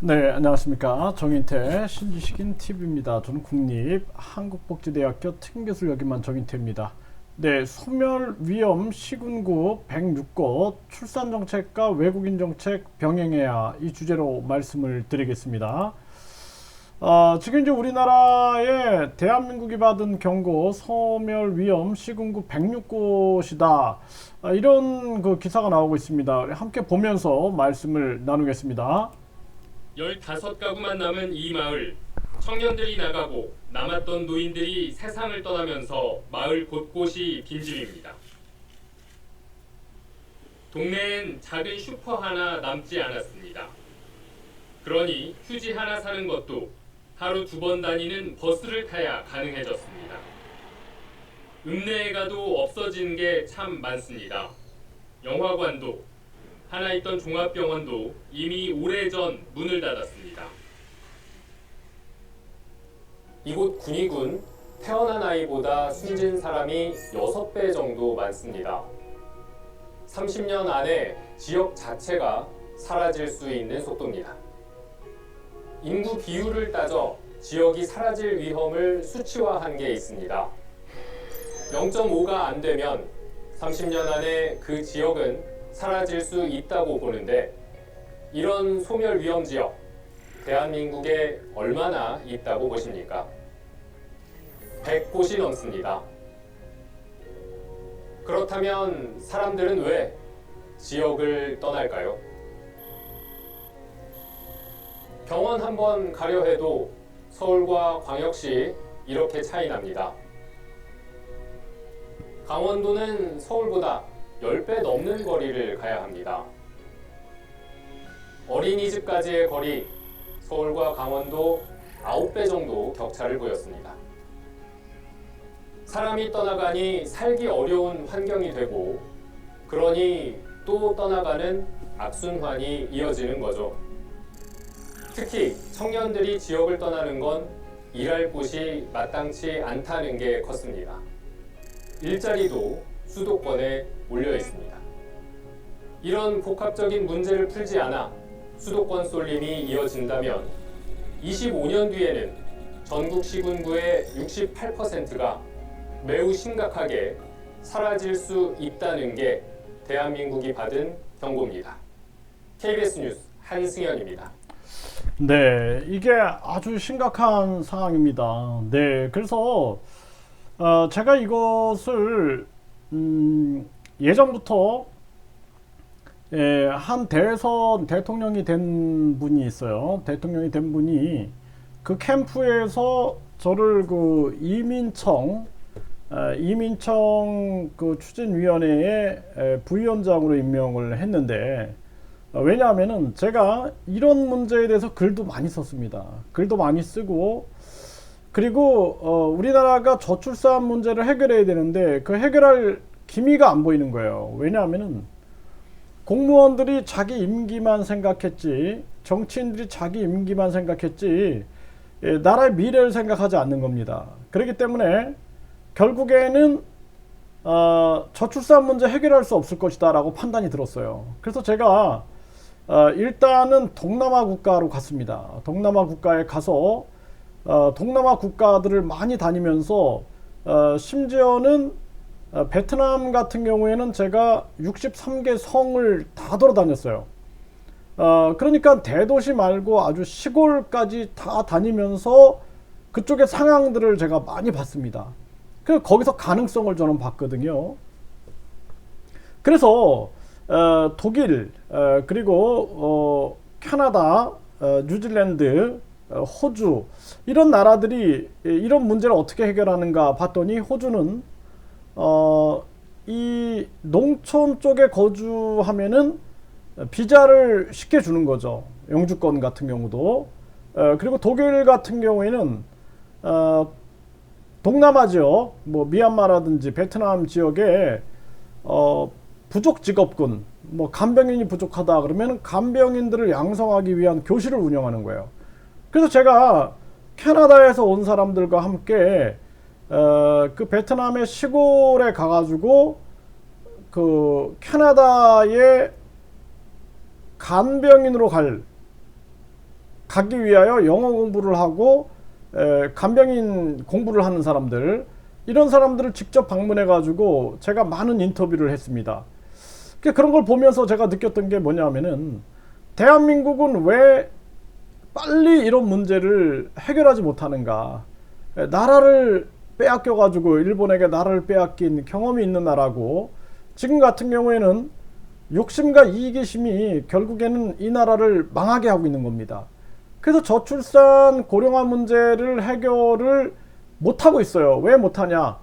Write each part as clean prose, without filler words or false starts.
네, 안녕하십니까. 정인태 신지식인 TV입니다. 저는 국립한국복지대학교 특임교수를 역임한 정인태입니다. 네, 소멸위험 시군구 106곳 출산정책과 외국인정책 병행해야 이 주제로 말씀을 드리겠습니다. 지금 이제 우리나라에 대한민국이 받은 경고 소멸위험 시군구 106곳이다. 이런 그 기사가 나오고 있습니다. 함께 보면서 말씀을 나누겠습니다. 15가구만 남은 이 마을, 청년들이 나가고 남았던 노인들이 세상을 떠나면서 마을 곳곳이 빈집입니다. 동네엔 작은 슈퍼 하나 남지 않았습니다. 그러니 휴지 하나 사는 것도 하루 2번 다니는 버스를 타야 가능해졌습니다. 읍내에 가도 없어진 게 참 많습니다. 영화관도 하나 있던 종합병원도 이미 오래전 문을 닫았습니다. 이곳 군위군 태어난 아이보다 숨진 사람이 6배 정도 많습니다. 30년 안에 지역 자체가 사라질 수 있는 속도입니다. 인구 비율을 따져 지역이 사라질 위험을 수치화한 게 있습니다. 0.5가 안 되면 30년 안에 그 지역은 사라질 수 있다고 보는데, 이런 소멸 위험 지역 대한민국에 얼마나 있다고 보십니까? 100곳이 넘습니다. 그렇다면 사람들은 왜 지역을 떠날까요? 병원 한번 가려 해도 서울과 광역시 이렇게 차이 납니다. 강원도는 서울보다 10배 넘는 거리를 가야 합니다. 어린이집까지의 거리, 서울과 강원도 9배 정도 격차를 보였습니다. 사람이 떠나가니 살기 어려운 환경이 되고, 그러니 또 떠나가는 악순환이 이어지는 거죠. 특히 청년들이 지역을 떠나는 건 일할 곳이 마땅치 않다는 게 컸습니다. 일자리도 수도권에 몰려 있습니다. 이런 복합적인 문제를 풀지 않아 수도권 쏠림이 이어진다면 25년 뒤에는 전국 시군구의 68%가 매우 심각하게 사라질 수 있다는 게 대한민국이 받은 경고입니다. KBS 뉴스 한승현입니다. 네, 이게 아주 심각한 상황입니다. 네, 그래서 제가 이것을 예전부터 한 대선 대통령이 된 분이 있어요. 대통령이 된 분이 그 캠프에서 저를 그 이민청 그 추진위원회의 부위원장으로 임명을 했는데, 왜냐하면은 제가 이런 문제에 대해서 글도 많이 썼습니다. 글도 많이 쓰고, 그리고 우리나라가 저출산 문제를 해결해야 되는데 그 해결할 기미가 안 보이는 거예요. 왜냐하면은 공무원들이 자기 임기만 생각했지, 정치인들이 자기 임기만 생각했지, 나라의 미래를 생각하지 않는 겁니다. 그렇기 때문에 결국에는 저출산 문제 해결할 수 없을 것이다 라고 판단이 들었어요. 그래서 제가 일단은 동남아 국가로 갔습니다. 동남아 국가에 가서 동남아 국가들을 많이 다니면서 심지어는 베트남 같은 경우에는 제가 63개 성을 다 돌아다녔어요. 그러니까 대도시 말고 아주 시골까지 다 다니면서 그쪽의 상황들을 제가 많이 봤습니다. 그래서 거기서 가능성을 저는 봤거든요. 그래서 독일, 그리고 캐나다, 뉴질랜드, 호주, 이런 나라들이 이런 문제를 어떻게 해결하는가 봤더니, 호주는 이 농촌 쪽에 거주하면은 비자를 쉽게 주는 거죠. 영주권 같은 경우도. 그리고 독일 같은 경우에는 동남아 지역, 뭐 미얀마라든지 베트남 지역에 부족 직업군, 뭐 간병인이 부족하다 그러면 간병인들을 양성하기 위한 교실을 운영하는 거예요. 그래서 제가 캐나다에서 온 사람들과 함께 그 베트남의 시골에 가가지고 그 캐나다의 간병인으로 갈 가기 위하여 영어 공부를 하고 간병인 공부를 하는 사람들, 이런 사람들을 직접 방문해 가지고 제가 많은 인터뷰를 했습니다. 그런 걸 보면서 제가 느꼈던 게 뭐냐면은, 대한민국은 왜 빨리 이런 문제를 해결하지 못하는가. 나라를 빼앗겨 가지고, 일본에게 나라를 빼앗긴 경험이 있는 나라고, 지금 같은 경우에는 욕심과 이기심이 결국에는 이 나라를 망하게 하고 있는 겁니다. 그래서 저출산 고령화 문제를 해결을 못하고 있어요. 왜 못하냐?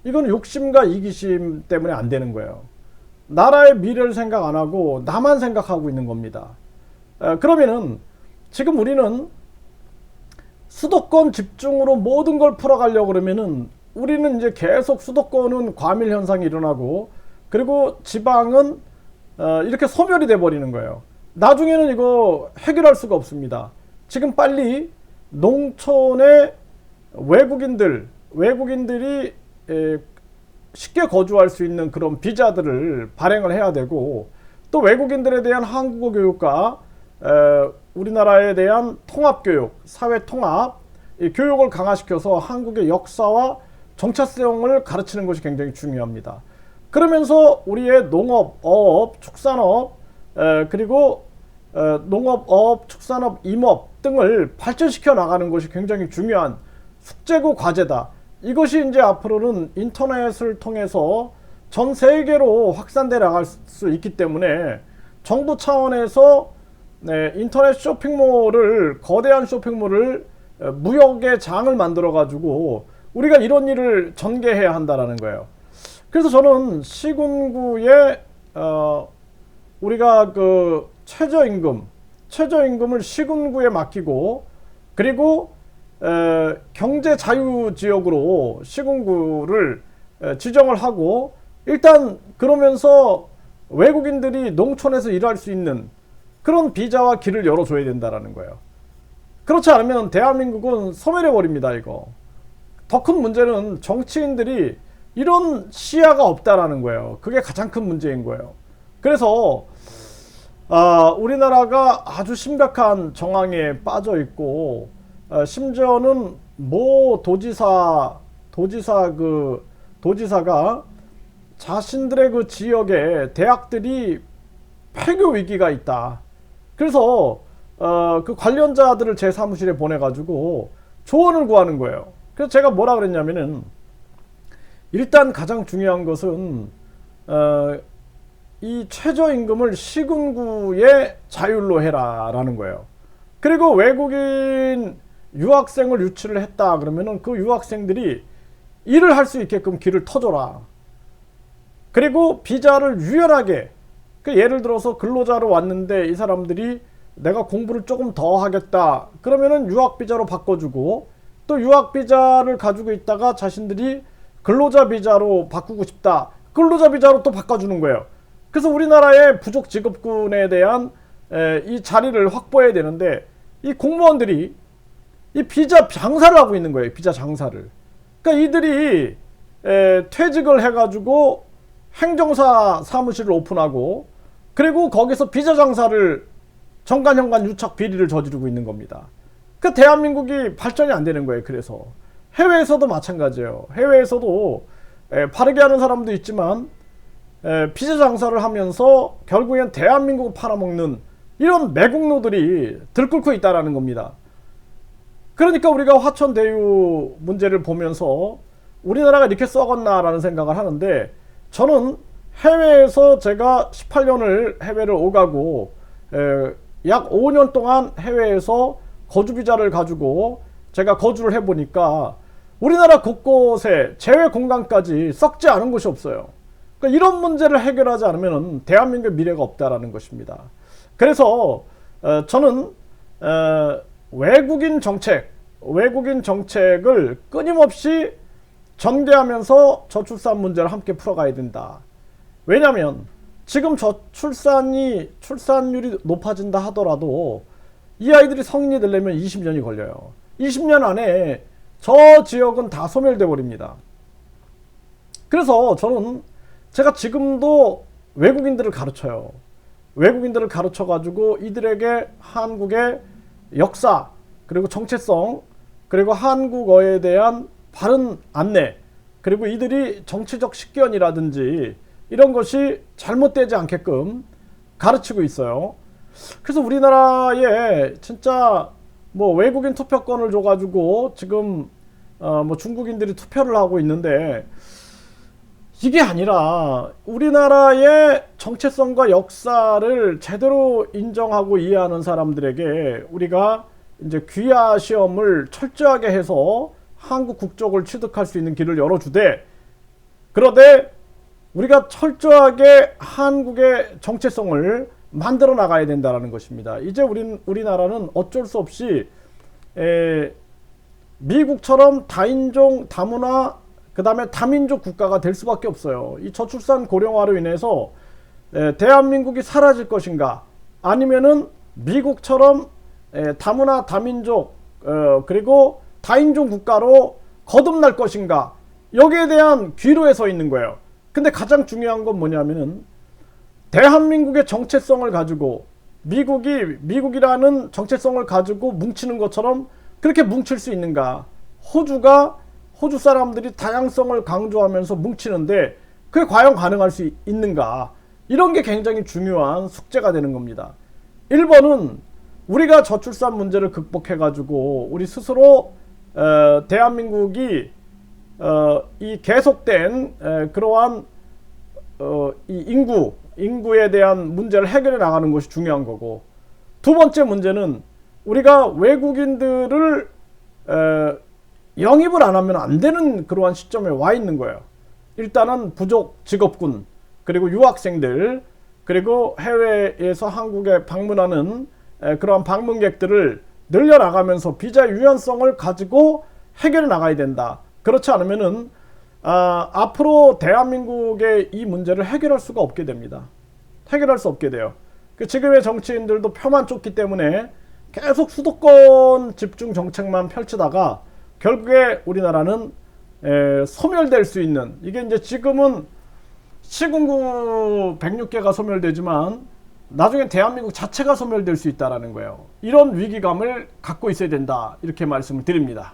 이건 욕심과 이기심 때문에 안 되는 거예요. 나라의 미래를 생각 안 하고 나만 생각하고 있는 겁니다. 그러면은 지금 우리는 수도권 집중으로 모든 걸 풀어가려고 그러면은, 우리는 이제 계속 수도권은 과밀 현상이 일어나고, 그리고 지방은 이렇게 소멸이 돼 버리는 거예요. 나중에는 이거 해결할 수가 없습니다. 지금 빨리 농촌에 외국인들이 쉽게 거주할 수 있는 그런 비자들을 발행을 해야 되고, 또 외국인들에 대한 한국어 교육과 우리나라에 대한 통합교육, 사회통합, 이 교육을 강화시켜서 한국의 역사와 정체성을 가르치는 것이 굉장히 중요합니다. 그러면서 우리의 농업, 어업, 축산업, 그리고 농업, 어업, 축산업, 임업 등을 발전시켜 나가는 것이 굉장히 중요한 숙제고 과제다. 이것이 이제 앞으로는 인터넷을 통해서 전 세계로 확산돼 나갈 수 있기 때문에, 정부 차원에서 인터넷 쇼핑몰을, 거대한 쇼핑몰을, 무역의 장을 만들어 가지고 우리가 이런 일을 전개해야 한다라는 거예요. 그래서 저는 시군구에 우리가 그 최저임금을 시군구에 맡기고, 그리고 경제 자유 지역으로 시군구를 지정을 하고, 일단 그러면서 외국인들이 농촌에서 일할 수 있는 그런 비자와 길을 열어줘야 된다라는 거예요. 그렇지 않으면 대한민국은 소멸해 버립니다. 이거 더 큰 문제는 정치인들이 이런 시야가 없다라는 거예요. 그게 가장 큰 문제인 거예요. 그래서 우리나라가 아주 심각한 정황에 빠져 있고, 심지어는 모 도지사가 자신들의 그 지역에 대학들이 폐교 위기가 있다. 그래서 그 관련자들을 제 사무실에 보내가지고 조언을 구하는 거예요. 그래서 제가 뭐라 그랬냐면은, 일단 가장 중요한 것은 이 최저임금을 시군구의 자율로 해라라는 거예요. 그리고 외국인 유학생을 유치를 했다 그러면은 그 유학생들이 일을 할 수 있게끔 길을 터줘라. 그리고 비자를 유연하게, 예를 들어서 근로자로 왔는데 이 사람들이 내가 공부를 조금 더 하겠다 그러면은 유학비자로 바꿔주고, 또 유학비자를 가지고 있다가 자신들이 근로자 비자로 바꾸고 싶다, 근로자 비자로 또 바꿔주는 거예요. 그래서 우리나라의 부족 직업군에 대한 이 자리를 확보해야 되는데, 이 공무원들이 이 비자 장사를 하고 있는 거예요. 비자 장사를. 그러니까 이들이 퇴직을 해가지고 행정사 사무실을 오픈하고, 그리고 거기서 비자 장사를 정관현관 유착 비리를 저지르고 있는 겁니다. 그 대한민국이 발전이 안 되는 거예요. 그래서 해외에서도 마찬가지예요. 해외에서도 바르게 하는 사람도 있지만 비자 장사를 하면서 결국엔 대한민국을 팔아먹는 이런 매국노들이 들끓고 있다는 겁니다. 그러니까 우리가 화천대유 문제를 보면서 우리나라가 이렇게 썩었나라는 생각을 하는데, 저는 해외에서 제가 18년을 해외를 오가고 약 5년 동안 해외에서 거주비자를 가지고 제가 거주를 해보니까 우리나라 곳곳에 재외 공간까지 썩지 않은 곳이 없어요. 그러니까 이런 문제를 해결하지 않으면 대한민국의 미래가 없다라는 것입니다. 그래서 저는 외국인 정책을 끊임없이 전개하면서 저출산 문제를 함께 풀어가야 된다. 왜냐하면 지금 출산율이 높아진다 하더라도 이 아이들이 성인이 되려면 20년이 걸려요. 20년 안에 저 지역은 다 소멸돼 버립니다. 그래서 제가 지금도 외국인들을 가르쳐요. 외국인들을 가르쳐 가지고 이들에게 한국의 역사, 그리고 정체성, 그리고 한국어에 대한 바른 안내, 그리고 이들이 정치적 식견이라든지 이런 것이 잘못되지 않게끔 가르치고 있어요. 그래서 우리나라에 진짜 뭐 외국인 투표권을 줘가지고 지금 뭐 중국인들이 투표를 하고 있는데, 이게 아니라 우리나라의 정체성과 역사를 제대로 인정하고 이해하는 사람들에게 우리가 이제 귀화 시험을 철저하게 해서 한국 국적을 취득할 수 있는 길을 열어주되, 그러되 우리가 철저하게 한국의 정체성을 만들어 나가야 된다는 것입니다. 이제 우리나라는 어쩔 수 없이 미국처럼 다인종, 다문화, 그 다음에 다민족 국가가 될 수밖에 없어요. 이 저출산 고령화로 인해서 대한민국이 사라질 것인가, 아니면은 미국처럼 다문화, 다민족, 그리고 다인종 국가로 거듭날 것인가, 여기에 대한 기로에 서 있는 거예요. 근데 가장 중요한 건 뭐냐면은 대한민국의 정체성을 가지고 미국이라는 정체성을 가지고 뭉치는 것처럼 그렇게 뭉칠 수 있는가. 호주 사람들이 다양성을 강조하면서 뭉치는데 그게 과연 가능할 수 있는가. 이런 게 굉장히 중요한 숙제가 되는 겁니다. 1번은 우리가 저출산 문제를 극복해 가지고 우리 스스로 대한민국이 이 계속된 그러한 이 인구에 대한 문제를 해결해 나가는 것이 중요한 거고, 두 번째 문제는 우리가 외국인들을 영입을 안 하면 안 되는 그러한 시점에 와 있는 거예요. 일단은 부족 직업군, 그리고 유학생들, 그리고 해외에서 한국에 방문하는 그러한 방문객들을 늘려나가면서 비자 유연성을 가지고 해결해 나가야 된다. 그렇지 않으면은 앞으로 대한민국의 이 문제를 해결할 수가 없게 됩니다. 해결할 수 없게 돼요. 지금의 정치인들도 표만 쫓기 때문에 계속 수도권 집중 정책만 펼치다가 결국에 우리나라는 소멸될 수 있는, 이게 이제 지금은 시군구 106개가 소멸되지만 나중에 대한민국 자체가 소멸될 수 있다는 거예요. 이런 위기감을 갖고 있어야 된다, 이렇게 말씀을 드립니다.